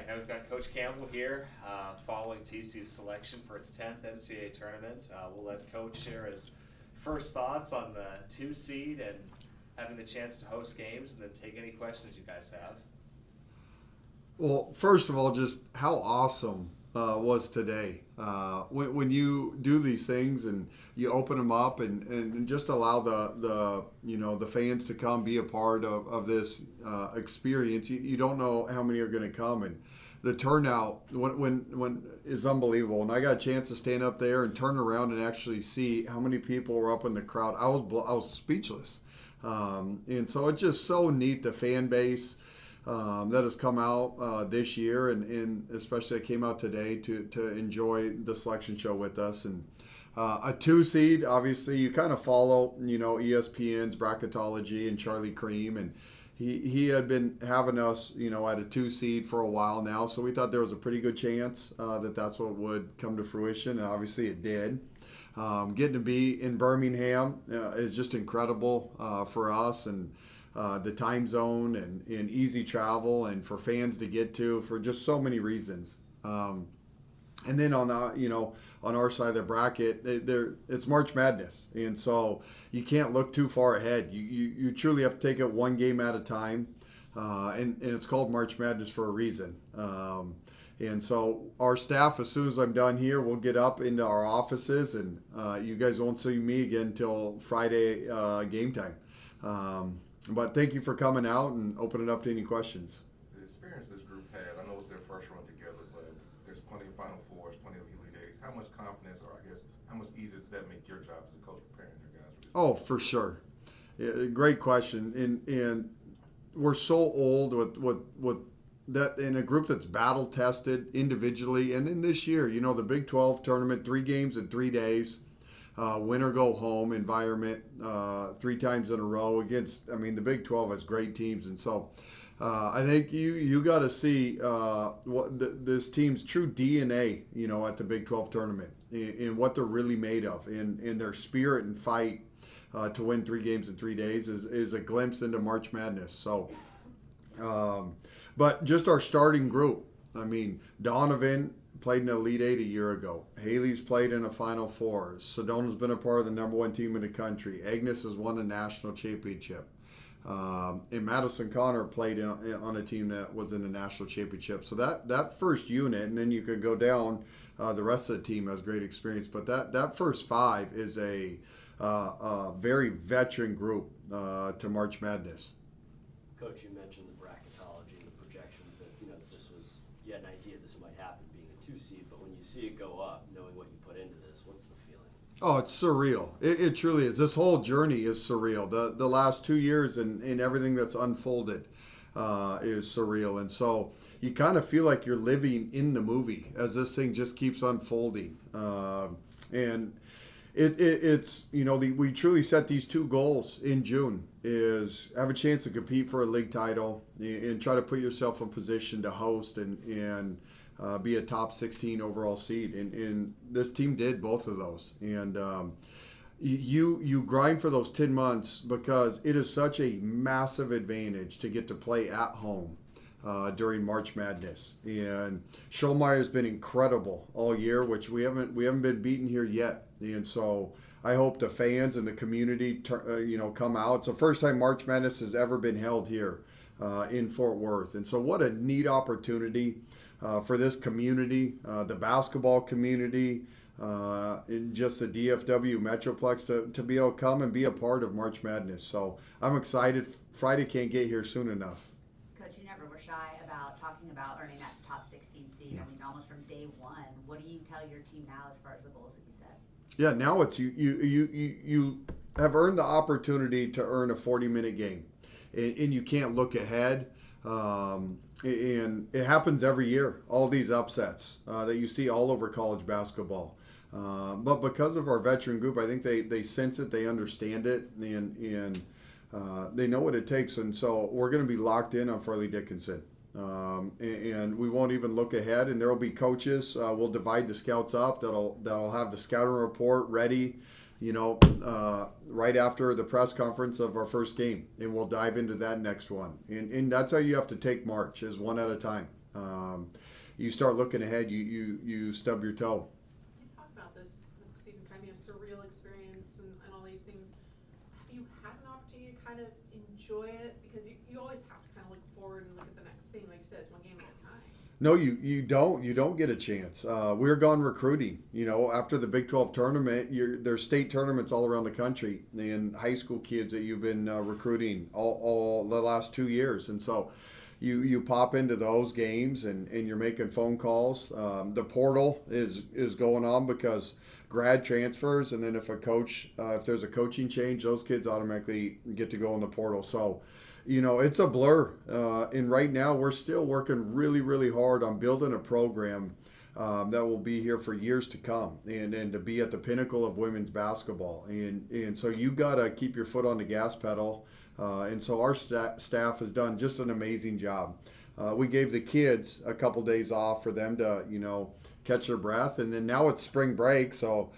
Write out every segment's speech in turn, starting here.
Now we've got Coach Campbell here following TCU's selection for its 10th NCAA tournament. We'll let Coach share his first thoughts on the 2 seed and having the chance to host games, and then take any questions you guys have. Well, first of all, just how awesome was today. When you do these things and you open them up and just allow the fans to come be a part of this experience, you don't know how many are going to come, and the turnout when is unbelievable. And I got a chance to stand up there and turn around and actually see how many people were up in the crowd. I was speechless, and so it's just so neat, the fan base that has come out this year, and especially that came out today to enjoy the selection show with us. And a 2 seed, obviously, you kind of follow, ESPN's bracketology and Charlie Cream, and he had been having us, at a 2 seed for a while now, so we thought there was a pretty good chance that's what would come to fruition, and obviously it did. Getting to be in Birmingham is just incredible for us, and the time zone and easy travel, and for fans to get to for just so many reasons. And then on our side of the bracket, it's March Madness, and so you can't look too far ahead. You truly have to take it one game at a time, and it's called March Madness for a reason. And so our staff, as soon as I'm done here, we'll get up into our offices, and you guys won't see me again until Friday game time. But thank you for coming out and opening up to any questions. The experience this group had, I know it's their first run together, but there's plenty of Final Fours, plenty of Elite Eights. How much confidence, or I guess, how much easier does that make your job as a coach preparing your guys? Oh, for sure. Yeah, great question. And we're so old with that, in a group that's battle tested individually, and then this year, the Big 12 tournament, 3 games in 3 days. Win or go home environment 3 times in a row against, the Big 12 has great teams. And so I think you got to see this team's true DNA, at the Big 12 tournament, and what they're really made of, and their spirit and fight to win 3 games in 3 days is a glimpse into March Madness. So, but just our starting group, Donovan played in the Elite Eight a year ago. Haley's played in a Final Four. Sedona's been a part of the number 1 team in the country. Agnes has won a national championship. And Madison Connor played on a team that was in the national championship. So that first unit, and then you could go down, the rest of the team has great experience. But that first 5 is a very veteran group to March Madness. Coach, you mentioned the bracketology and the projections that, that this was, you had an idea this might happen being a 2 seed, but when you see it go up, knowing what you put into this, what's the feeling? Oh, it's surreal. It truly is. This whole journey is surreal. The last 2 years and everything that's unfolded is surreal. And so you kind of feel like you're living in the movie as this thing just keeps unfolding. And it's we truly set these 2 goals in June, is have a chance to compete for a league title and try to put yourself in position to host and be a top 16 overall seed. And this team did both of those. And you grind for those 10 months because it is such a massive advantage to get to play at home during March Madness. And Schollmeyer's been incredible all year, which we haven't been beaten here yet. And so I hope the fans and the community come out. It's the first time March Madness has ever been held here in Fort Worth. And so what a neat opportunity for this community, the basketball community, in just the DFW Metroplex to be able to come and be a part of March Madness. So I'm excited. Friday can't get here soon enough. Coach, you never were shy about talking about earning that top 16 seed. Yeah. Almost from day one. What do you tell your team now as far as the goals that you set? Yeah, now it's you have earned the opportunity to earn a 40-minute game, and you can't look ahead. And it happens every year, all these upsets that you see all over college basketball. But because of our veteran group, I think they sense it, they understand it, and they know what it takes. And so we're going to be locked in on Farley Dickinson. And we won't even look ahead, and there will be coaches. We'll divide the scouts up. That'll have the scouting report ready, right after the press conference of our first game, and we'll dive into that next one. And that's how you have to take March, is one at a time. You start looking ahead, you stub your toe. You talk about this season kind of being a surreal experience and all these things. Have you had an opportunity to kind of enjoy it? Because you always have to kind of look forward and look at the next thing. Like you said, it's one game at a time. No, you don't get a chance. We're gone recruiting. After the Big 12 tournament, there's state tournaments all around the country and high school kids that you've been recruiting all the last 2 years, and so you pop into those games and you're making phone calls. The portal is going on because grad transfers, and then if there's a coaching change, those kids automatically get to go in the portal. So. It's a blur. And right now, we're still working really, really hard on building a program that will be here for years to come and to be at the pinnacle of women's basketball. And so you got to keep your foot on the gas pedal. And so our staff has done just an amazing job. We gave the kids a couple days off for them to, catch their breath. And then now it's spring break. So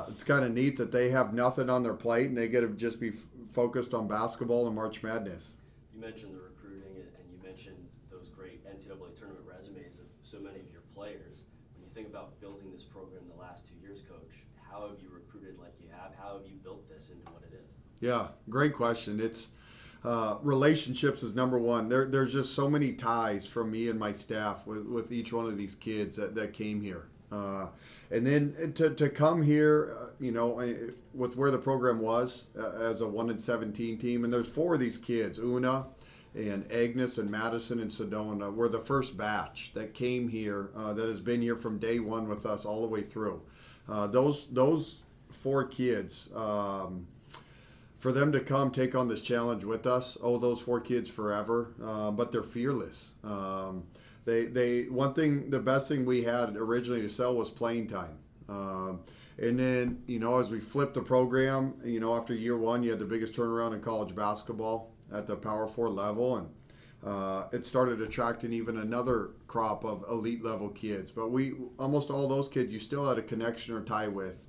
it's kind of neat that they have nothing on their plate and they get to just be focused on basketball and March Madness. You mentioned the recruiting and you mentioned those great NCAA tournament resumes of so many of your players. When you think about building this program the last 2 years, Coach, how have you recruited like you have? How have you built this into what it is? Yeah, great question. It's relationships is number one. There's just so many ties from me and my staff with each one of these kids that came here. And then to come here, with where the program was as a 1-17 team, and there's 4 of these kids, Una and Agnes and Madison and Sedona, were the first batch that came here that has been here from day one with us all the way through. Those 4 kids, for them to come take on this challenge with us, those 4 kids forever, but they're fearless. The best thing we had originally to sell was playing time. And then, as we flipped the program, after year 1, you had the biggest turnaround in college basketball at the Power 4 level. And it started attracting even another crop of elite level kids. But almost all those kids, you still had a connection or tie with.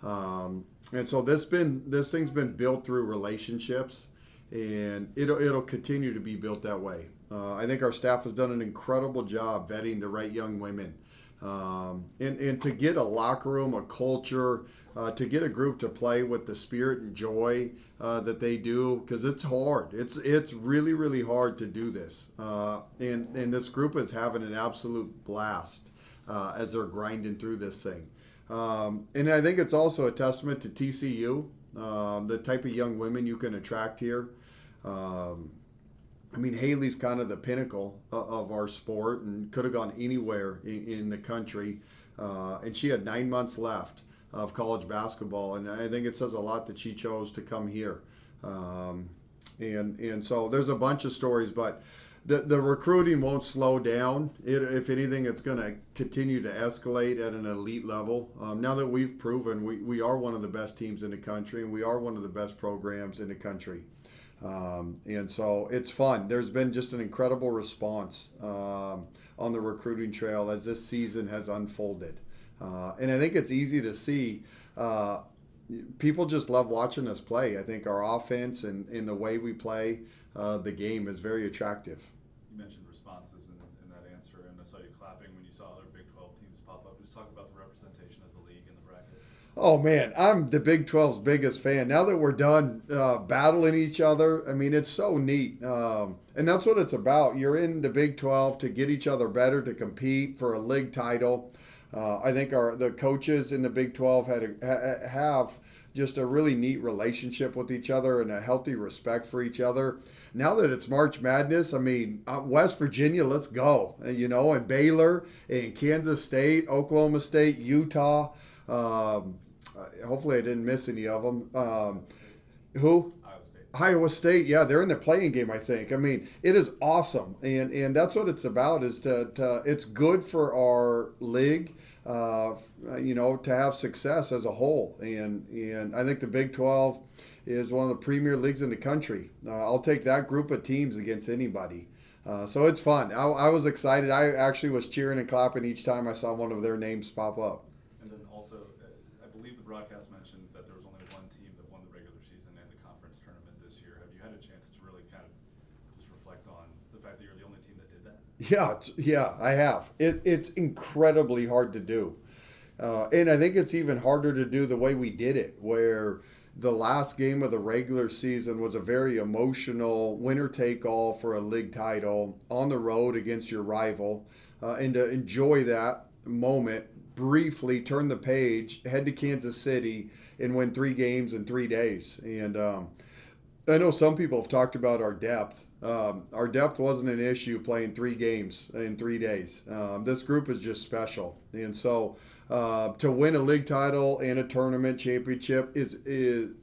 And so this thing's been built through relationships, and it'll continue to be built that way. I think our staff has done an incredible job vetting the right young women. And to get a locker room, a culture, to get a group to play with the spirit and joy that they do, because it's hard. It's really, really hard to do this. And this group is having an absolute blast as they're grinding through this thing. And I think it's also a testament to TCU, the type of young women you can attract here. Haley's kind of the pinnacle of our sport and could have gone anywhere in the country. And she had 9 months left of college basketball. And I think it says a lot that she chose to come here. And so there's a bunch of stories, but the recruiting won't slow down. If anything, it's going to continue to escalate at an elite level. Now that we've proven we are one of the best teams in the country and we are one of the best programs in the country. And so it's fun. There's been just an incredible response on the recruiting trail as this season has unfolded. And I think it's easy to see. People just love watching us play. I think our offense and the way we play the game is very attractive. You mentioned responses in that answer, and I saw you clapping when you saw other Big 12 teams pop up. Just talk about the representation of the league in the bracket. Oh, man, I'm the Big 12's biggest fan. Now that we're done battling each other, it's so neat. And that's what it's about. You're in the Big 12 to get each other better, to compete for a league title. I think the coaches in the Big 12 have just a really neat relationship with each other and a healthy respect for each other. Now that it's March Madness, West Virginia, let's go. And Baylor and Kansas State, Oklahoma State, Utah. Hopefully I didn't miss any of them. Who? Iowa State, yeah, they're in the playing game, I think. It is awesome, and that's what it's about. Is to it's good for our league, to have success as a whole. And I think the Big 12 is one of the premier leagues in the country. I'll take that group of teams against anybody. So it's fun. I was excited. I actually was cheering and clapping each time I saw one of their names pop up. And then also, I believe the broadcast mentioned that there was only one team that won the regular season and the conference tournament this year. Have you had a chance to really kind of just reflect on the fact that you're the only team that did that? Yeah, I have. It's incredibly hard to do. And I think it's even harder to do the way we did it, where the last game of the regular season was a very emotional winner take all for a league title on the road against your rival. And to enjoy that moment, briefly turn the page, head to Kansas City, and win 3 games in 3 days. And I know some people have talked about our depth. Our depth wasn't an issue playing 3 games in 3 days. This group is just special, and so to win a league title and a tournament championship is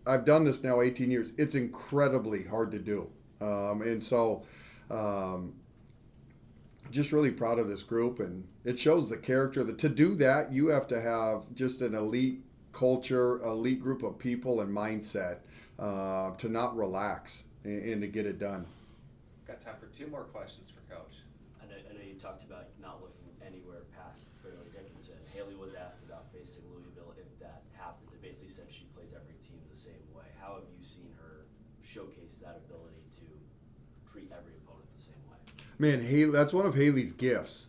I've done this now 18 years. It's incredibly hard to do, and so just really proud of this group, and it shows the character. That to do that, you have to have just an elite culture, elite group of people, and mindset to not relax and to get it done. Got time for 2 more questions for Coach. I know you talked about not looking anywhere past Fairleigh Dickinson. Haley was asked about facing Louisville if that happens. It basically said she plays every team the same way. How have you seen her showcase that ability to treat every opponent the same way? Man, Haley, that's one of Haley's gifts.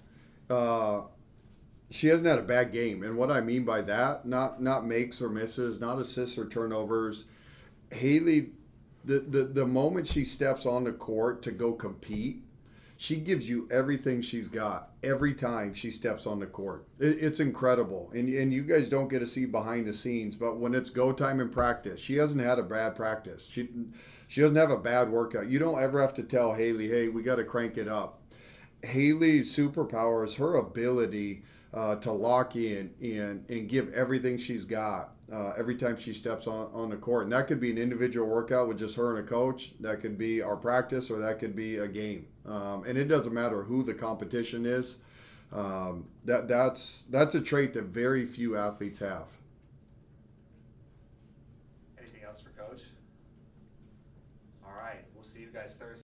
She hasn't had a bad game, and what I mean by that, not makes or misses, not assists or turnovers. Haley, the moment she steps on the court to go compete, she gives you everything she's got every time she steps on the court. It's incredible, and you guys don't get to see behind the scenes, but when it's go time in practice, she hasn't had a bad practice. She doesn't have a bad workout. You don't ever have to tell Haley, hey, we got to crank it up. Haley's superpower is her ability to lock in and give everything she's got every time she steps on the court. And that could be an individual workout with just her and a coach. That could be our practice, or that could be a game. And it doesn't matter who the competition is. That's a trait that very few athletes have. Anything else for Coach? All right, we'll see you guys Thursday.